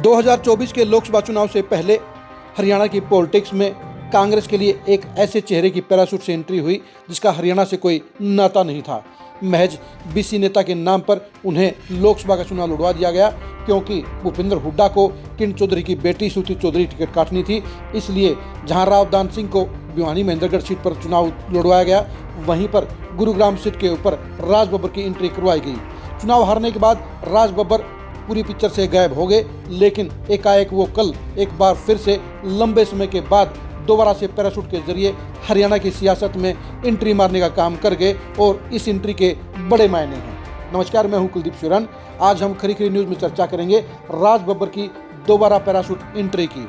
2024 के लोकसभा चुनाव से पहले हरियाणा की पॉलिटिक्स में कांग्रेस के लिए एक ऐसे चेहरे की पैराशूट से एंट्री हुई जिसका हरियाणा से कोई नाता नहीं था। महज बीसी नेता के नाम पर उन्हें लोकसभा का चुनाव लड़वा दिया गया, क्योंकि भूपेंद्र हुड्डा को किरण चौधरी की बेटी श्रुति चौधरी टिकट काटनी थी। इसलिए जहां राव दान सिंह को भिवानी महेंद्रगढ़ सीट पर चुनाव लड़वाया गया, वहीं पर गुरुग्राम सीट के ऊपर राज बब्बर की एंट्री करवाई गई। चुनाव हारने के बाद राज बब्बर पूरी पिक्चर से गायब हो गए, लेकिन एकाएक वो कल एक बार फिर से लंबे समय के बाद दोबारा से पैराशूट के जरिए हरियाणा की सियासत में एंट्री मारने का काम कर गए और इस एंट्री के बड़े मायने हैं। नमस्कार, मैं हूं कुलदीप शिवरन। आज हम खरी खरी न्यूज़ में चर्चा करेंगे राज बब्बर की दोबारा पैराशूट एंट्री की।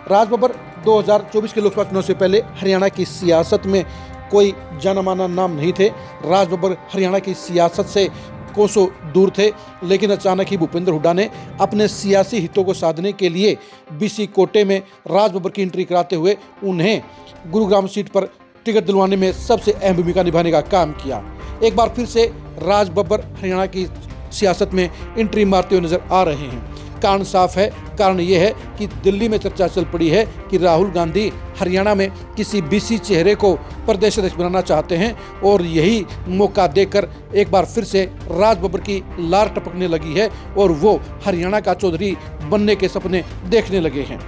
राज बब्बर 2024 के लोकसभा चुनाव से पहले हरियाणा की सियासत में कोई जाना माना नाम नहीं थे। राज बब्बर हरियाणा की सियासत से कोसों दूर थे, लेकिन अचानक ही भूपेंद्र हुड्डा ने अपने सियासी हितों को साधने के लिए बीसी कोटे में राज बब्बर की एंट्री कराते हुए उन्हें गुरुग्राम सीट पर टिकट दिलवाने में सबसे अहम भूमिका निभाने का काम किया। एक बार फिर से राज बब्बर हरियाणा की सियासत में एंट्री मारते हुए नजर आ रहे हैं। कारण साफ है, कारण यह है कि दिल्ली में चर्चा चल पड़ी है कि राहुल गांधी हरियाणा में किसी बीसी चेहरे को प्रदेश अध्यक्ष बनाना चाहते हैं और यही मौका देकर एक बार फिर से राज बब्बर की लार टपकने लगी है और वो हरियाणा का चौधरी बनने के सपने देखने लगे हैं।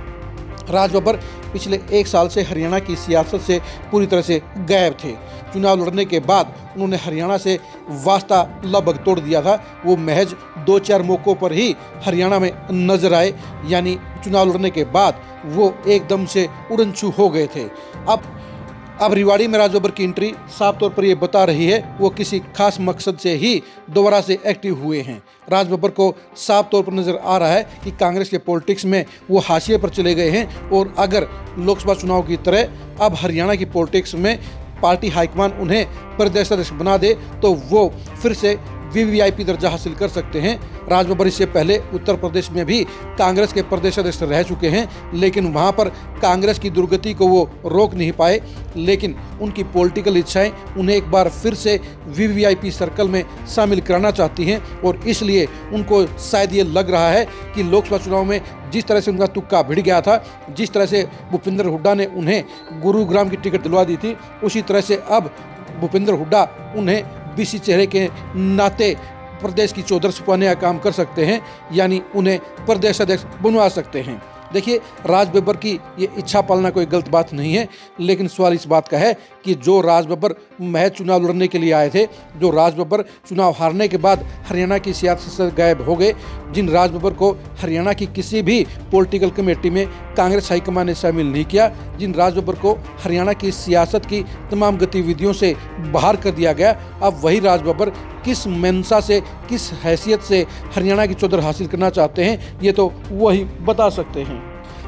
राज बब्बर पिछले एक साल से हरियाणा की सियासत से पूरी तरह से गायब थे। चुनाव लड़ने के बाद उन्होंने हरियाणा से वास्ता लगभग तोड़ दिया था। वो महज 2-4 मौक़ों पर ही हरियाणा में नजर आए, यानी चुनाव लड़ने के बाद वो एकदम से उड़नछू हो गए थे। अब रेवाड़ी में राज बब्बर की एंट्री साफ तौर पर ये बता रही है वो किसी खास मकसद से ही दोबारा से एक्टिव हुए हैं। राज बब्बर को साफ तौर पर नज़र आ रहा है कि कांग्रेस के पॉलिटिक्स में वो हाशिए पर चले गए हैं और अगर लोकसभा चुनाव की तरह अब हरियाणा की पॉलिटिक्स में पार्टी हाईकमान उन्हें प्रदेश अध्यक्ष बना दे तो वो फिर से वीवीआईपी दर्जा हासिल कर सकते हैं। राज बब्बर इससे पहले उत्तर प्रदेश में भी कांग्रेस के प्रदेश अध्यक्ष रह चुके हैं, लेकिन वहां पर कांग्रेस की दुर्गति को वो रोक नहीं पाए। लेकिन उनकी पॉलिटिकल इच्छाएं उन्हें एक बार फिर से वीवीआईपी सर्कल में शामिल कराना चाहती हैं और इसलिए उनको शायद ये लग रहा है कि लोकसभा चुनाव में जिस तरह से उनका तुक्का भिड़ गया था, जिस तरह से भूपेंद्र हुड्डा ने उन्हें गुरुग्राम की टिकट दिलवा दी थी, उसी तरह से अब भूपेंद्र हुड्डा उन्हें बीसी चेहरे के नाते प्रदेश की चौधर छुपाने का काम कर सकते हैं, यानी उन्हें प्रदेश अध्यक्ष बनवा सकते हैं। देखिए, राज बब्बर की ये इच्छा पालना कोई गलत बात नहीं है, लेकिन सवाल इस बात का है कि जो राज बब्बर महज चुनाव लड़ने के लिए आए थे, जो राज बब्बर चुनाव हारने के बाद हरियाणा की सियासत से गायब हो गए, जिन राज बब्बर को हरियाणा की किसी भी पॉलिटिकल कमेटी में कांग्रेस हाईकमान ने शामिल नहीं किया, जिन राज बब्बर को हरियाणा की सियासत की तमाम गतिविधियों से बाहर कर दिया गया, अब वही राज बब्बर किस मंशा से, किस हैसियत से हरियाणा की चौधर हासिल करना चाहते हैं, ये तो वही बता सकते हैं।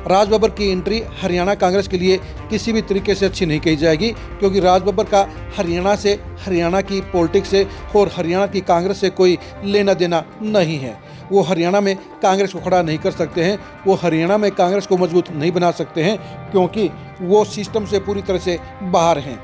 राज बब्बर की एंट्री हरियाणा कांग्रेस के लिए किसी भी तरीके से अच्छी नहीं कही जाएगी, क्योंकि राज बब्बर का हरियाणा से, हरियाणा की पॉलिटिक्स से और हरियाणा की कांग्रेस से कोई लेना देना नहीं है। वो हरियाणा में कांग्रेस को खड़ा नहीं कर सकते हैं, वो हरियाणा में कांग्रेस को मजबूत नहीं बना सकते हैं, क्योंकि वो सिस्टम से पूरी तरह से बाहर हैं।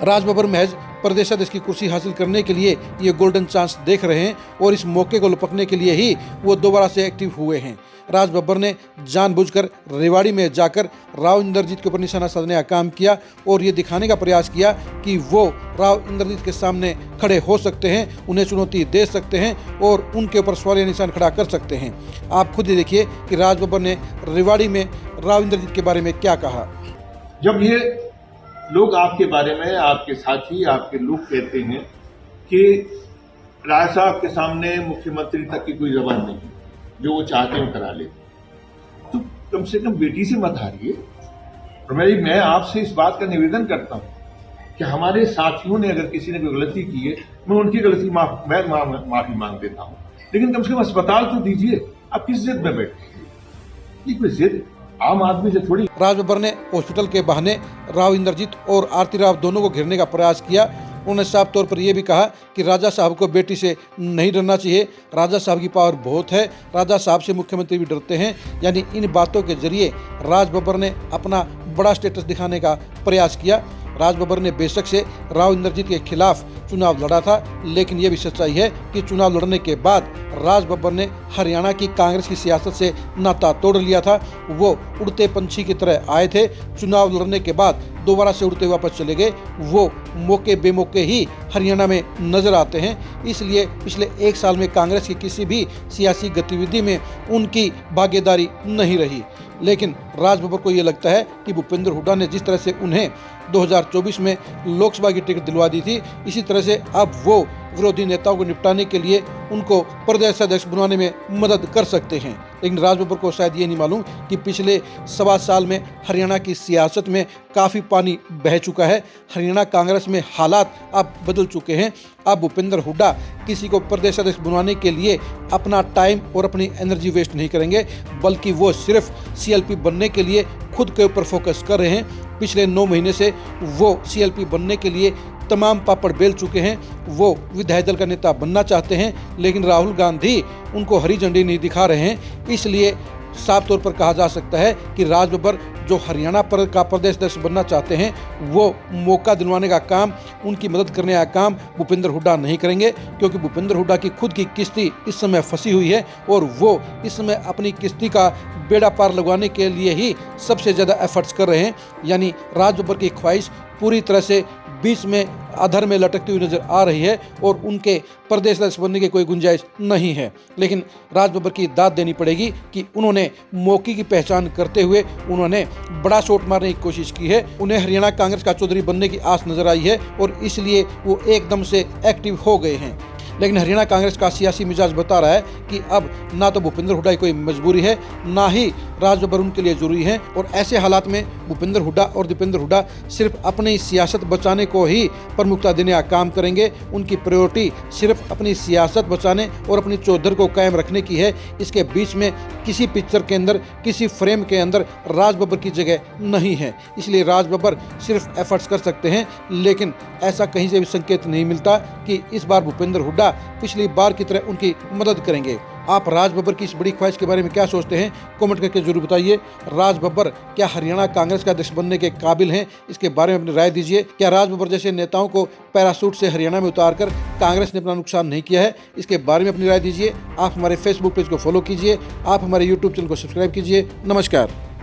राज बब्बर महज प्रदेश अध्यक्ष की कुर्सी हासिल करने के लिए ये गोल्डन चांस देख रहे हैं और इस मौके को लपकने के लिए ही वो दोबारा से एक्टिव हुए हैं। राज बब्बर ने जानबूझकर रेवाड़ी में जाकर राव इंद्रजीत के ऊपर निशाना साधने का काम किया और ये दिखाने का प्रयास किया कि वो राव इंद्रजीत के सामने खड़े हो सकते हैं, उन्हें चुनौती दे सकते हैं और उनके ऊपर सवालिया निशान खड़ा कर सकते हैं। आप खुद ही देखिए कि राज बब्बर ने रेवाड़ी में राव इंद्रजीत के बारे में क्या कहा। जब ये लोग आपके बारे में, आपके साथी, आपके लोग कहते हैं कि राय साहब के सामने मुख्यमंत्री तक की कोई जबान नहीं, जो वो चाहते हैं करा ले, तो कम से कम बेटी से मत हारिए। और मैं आपसे इस बात का निवेदन करता हूं कि हमारे साथियों ने अगर किसी ने कोई गलती की है, मैं उनकी गलती माफी मांग देता हूं, लेकिन कम से कम अस्पताल तो दीजिए। आप किस जिद में बैठे हैं? ये कोई जिद आम आदमी से थोड़ी। राज बब्बर ने हॉस्पिटल के बहाने राव इंद्रजीत और आरती राव दोनों को घेरने का प्रयास किया। उन्होंने साफ तौर पर यह भी कहा कि राजा साहब को बेटी से नहीं डरना चाहिए, राजा साहब की पावर बहुत है, राजा साहब से मुख्यमंत्री भी डरते हैं। यानी इन बातों के जरिए राज बब्बर ने अपना बड़ा स्टेटस दिखाने का प्रयास किया। राज बब्बर ने बेशक से राव इंद्रजीत के खिलाफ चुनाव लड़ा था, लेकिन ये भी सच्चाई है कि चुनाव लड़ने के बाद राज बब्बर ने हरियाणा की कांग्रेस की सियासत से नाता तोड़ लिया था। वो उड़ते पंछी की तरह आए थे, चुनाव लड़ने के बाद दोबारा से उड़ते वापस चले गए। वो मौके बेमौके ही हरियाणा में नजर आते हैं। इसलिए पिछले 1 साल में कांग्रेस की किसी भी सियासी गतिविधि में उनकी भागीदारी नहीं रही। लेकिन राज बब्बर को ये लगता है कि भूपेंद्र हुड्डा ने जिस तरह से उन्हें 2024 में लोकसभा की टिकट दिलवा दी थी, इसी तरह से अब वो विरोधी नेताओं को निपटाने के लिए उनको प्रदेश अध्यक्ष बनाने में मदद कर सकते हैं। लेकिन राज बब्बर को शायद ये नहीं मालूम कि पिछले 1.25 साल में हरियाणा की सियासत में काफ़ी पानी बह चुका है। हरियाणा कांग्रेस में हालात अब बदल चुके हैं। अब भूपेंद्र हुड्डा किसी को प्रदेश अध्यक्ष बनवाने के लिए अपना टाइम और अपनी एनर्जी वेस्ट नहीं करेंगे, बल्कि वो सिर्फ CLP बनने के लिए खुद के ऊपर फोकस कर रहे हैं। पिछले 9 महीने से वो CLP बनने के लिए तमाम पापड़ बेल चुके हैं। वो विधायक दल का नेता बनना चाहते हैं, लेकिन राहुल गांधी उनको हरी झंडी नहीं दिखा रहे हैं। इसलिए साफ तौर पर कहा जा सकता है कि राज बब्बर जो हरियाणा का प्रदेश अध्यक्ष बनना चाहते हैं, वो मौका दिलवाने का काम, उनकी मदद करने का काम भूपेंद्र हुड्डा नहीं करेंगे, क्योंकि भूपेंद्र हुड्डा की खुद की किस्ती इस समय फंसी हुई है और वो इस समय अपनी किस्ती का बेड़ा पार लगवाने के लिए ही सबसे ज़्यादा एफर्ट्स कर रहे हैं। यानी राज बब्बर की ख्वाहिश पूरी तरह से बीच में अधर में लटकती हुई नजर आ रही है और उनके प्रदेश अध्यक्ष बनने की कोई गुंजाइश नहीं है। लेकिन राज बब्बर की दाद देनी पड़ेगी कि उन्होंने मौके की पहचान करते हुए उन्होंने बड़ा शॉट मारने की कोशिश की है। उन्हें हरियाणा कांग्रेस का चौधरी बनने की आस नजर आई है और इसलिए वो एकदम से एक्टिव हो गए हैं। लेकिन हरियाणा कांग्रेस का सियासी मिजाज बता रहा है कि अब ना तो भूपेंद्र हुड्डा की कोई मजबूरी है, ना ही राज बब्बर उनके लिए जरूरी है। और ऐसे हालात में भूपेंद्र हुड्डा और दीपेंद्र हुड्डा सिर्फ अपनी सियासत बचाने को ही प्रमुखता देने का काम करेंगे। उनकी प्रायोरिटी सिर्फ अपनी सियासत बचाने और अपनी चौधर को कायम रखने की है। इसके बीच में किसी पिक्चर के अंदर, किसी फ्रेम के अंदर राज बब्बर की जगह नहीं है। इसलिए राज बब्बर सिर्फ एफर्ट्स कर सकते हैं, लेकिन ऐसा कहीं से भी संकेत नहीं मिलता कि इस बार भूपेंद्र हुड्डा पिछली बार की तरह उनकी मदद करेंगे। आप राज बब्बर की इस बड़ी ख्वाहिश के बारे में क्या सोचते हैं? कमेंट करके जरूर बताइए। राज बब्बर क्या हरियाणा कांग्रेस का अध्यक्ष बनने के काबिल हैं? इसके बारे में अपनी राय दीजिए। क्या राज बब्बर जैसे नेताओं को पैराशूट से हरियाणा में उतारकर कांग्रेस ने अपना नुकसान नहीं किया है? इसके बारे में अपनी राय दीजिए। आप हमारे फेसबुक पेज को फॉलो कीजिए, आप हमारे यूट्यूब चैनल को सब्सक्राइब कीजिए। नमस्कार।